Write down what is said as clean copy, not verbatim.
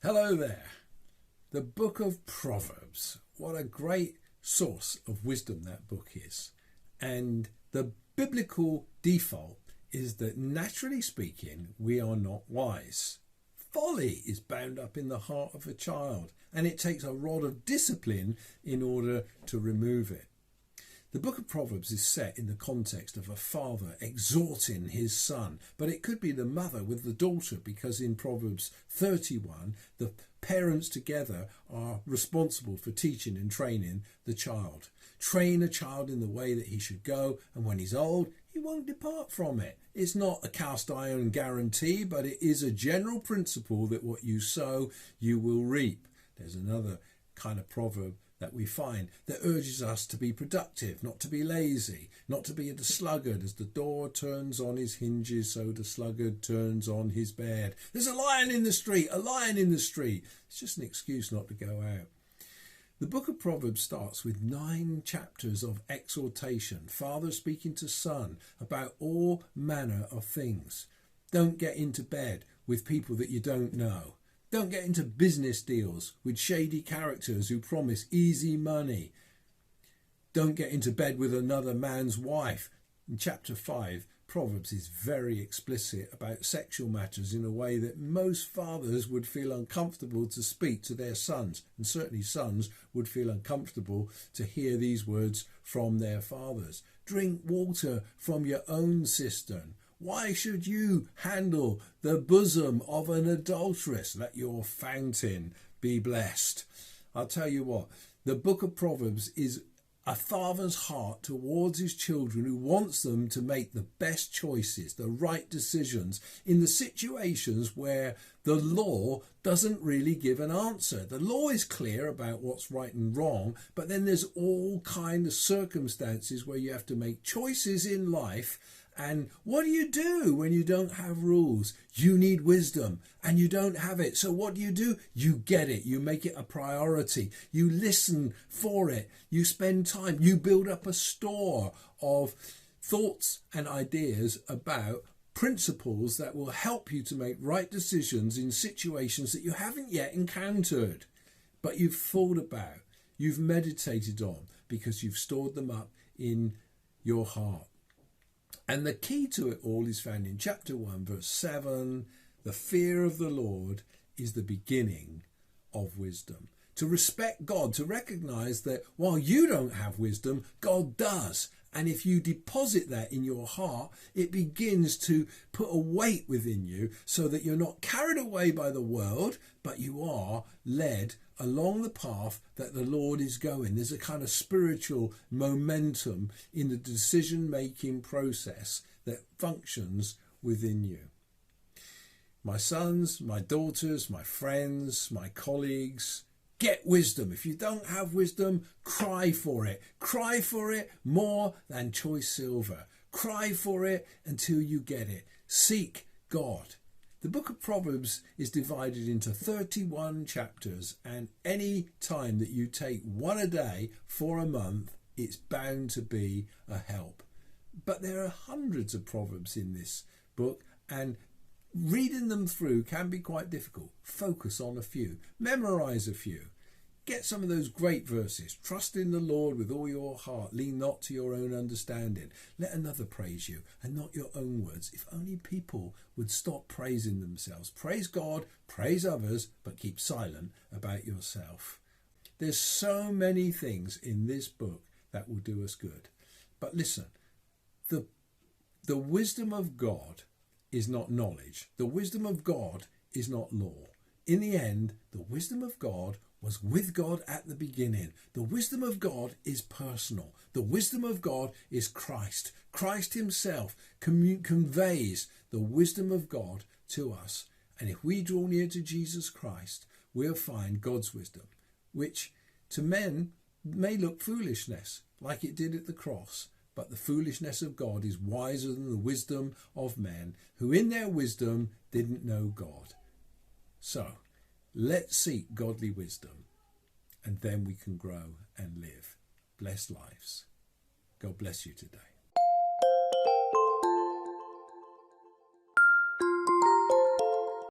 Hello there. The Book of Proverbs. What a great source of wisdom that book is. And the biblical default is that, naturally speaking, we are not wise. Folly is bound up in the heart of a child, and it takes a rod of discipline in order to remove it. The Book of Proverbs is set in the context of a father exhorting his son, but it could be the mother with the daughter, because in Proverbs 31, the parents together are responsible for teaching and training the child. Train a child in the way that he should go, and when he's old, he won't depart from it. It's not a cast iron guarantee, but it is a general principle that what you sow, you will reap. There's another kind of proverb that we find that urges us to be productive, not to be lazy, not to be a sluggard. As the door turns on his hinges, so the sluggard turns on his bed. There's a lion in the street, a lion in the street. It's just an excuse not to go out. The book of Proverbs starts with 9 chapters of exhortation, father speaking to son about all manner of things. Don't get into bed with people that you don't know. Don't get into business deals with shady characters who promise easy money. Don't get into bed with another man's wife. In chapter 5, Proverbs is very explicit about sexual matters in a way that most fathers would feel uncomfortable to speak to their sons, and certainly sons would feel uncomfortable to hear these words from their fathers. Drink water from your own cistern. Why should you handle the bosom of an adulteress? Let your fountain be blessed. I'll tell you what, the book of Proverbs is a father's heart towards his children, who wants them to make the best choices, the right decisions in the situations where the law doesn't really give an answer. The law is clear about what's right and wrong, but then there's all kinds of circumstances where you have to make choices in life. And what do you do when you don't have rules? You need wisdom, and you don't have it. So what do? You get it. You make it a priority. You listen for it. You spend time. You build up a store of thoughts and ideas about principles that will help you to make right decisions in situations that you haven't yet encountered, but you've thought about, you've meditated on, because you've stored them up in your heart. And the key to it all is found in chapter 1, verse 7. The fear of the Lord is the beginning of wisdom. To respect God, to recognize that while you don't have wisdom, God does. And if you deposit that in your heart, it begins to put a weight within you so that you're not carried away by the world, but you are led along the path that the Lord is going. There's a kind of spiritual momentum in the decision-making process that functions within you. My sons, my daughters, my friends, my colleagues, get wisdom. If you don't have wisdom, cry for it. Cry for it more than choice silver. Cry for it until you get it. Seek God. The book of Proverbs is divided into 31 chapters, and any time that you take one a day for a month, it's bound to be a help. But there are hundreds of Proverbs in this book, and reading them through can be quite difficult. Focus on a few. Memorize a few. Get some of those great verses. Trust in the Lord with all your heart. Lean not to your own understanding. Let another praise you, and not your own words. If only people would stop praising themselves. Praise God, praise others, but keep silent about yourself. There's so many things in this book that will do us good. But listen, the wisdom of God is not knowledge. The wisdom of God is not law. In the end, the wisdom of God was with God at the beginning. The wisdom of God is personal. The wisdom of God is Christ. Christ himself conveys the wisdom of God to us. And if we draw near to Jesus Christ, we'll find God's wisdom, which to men may look foolishness, like it did at the cross. But the foolishness of God is wiser than the wisdom of men, who in their wisdom didn't know God. So, let's seek godly wisdom, and then we can grow and live blessed lives. God bless you today.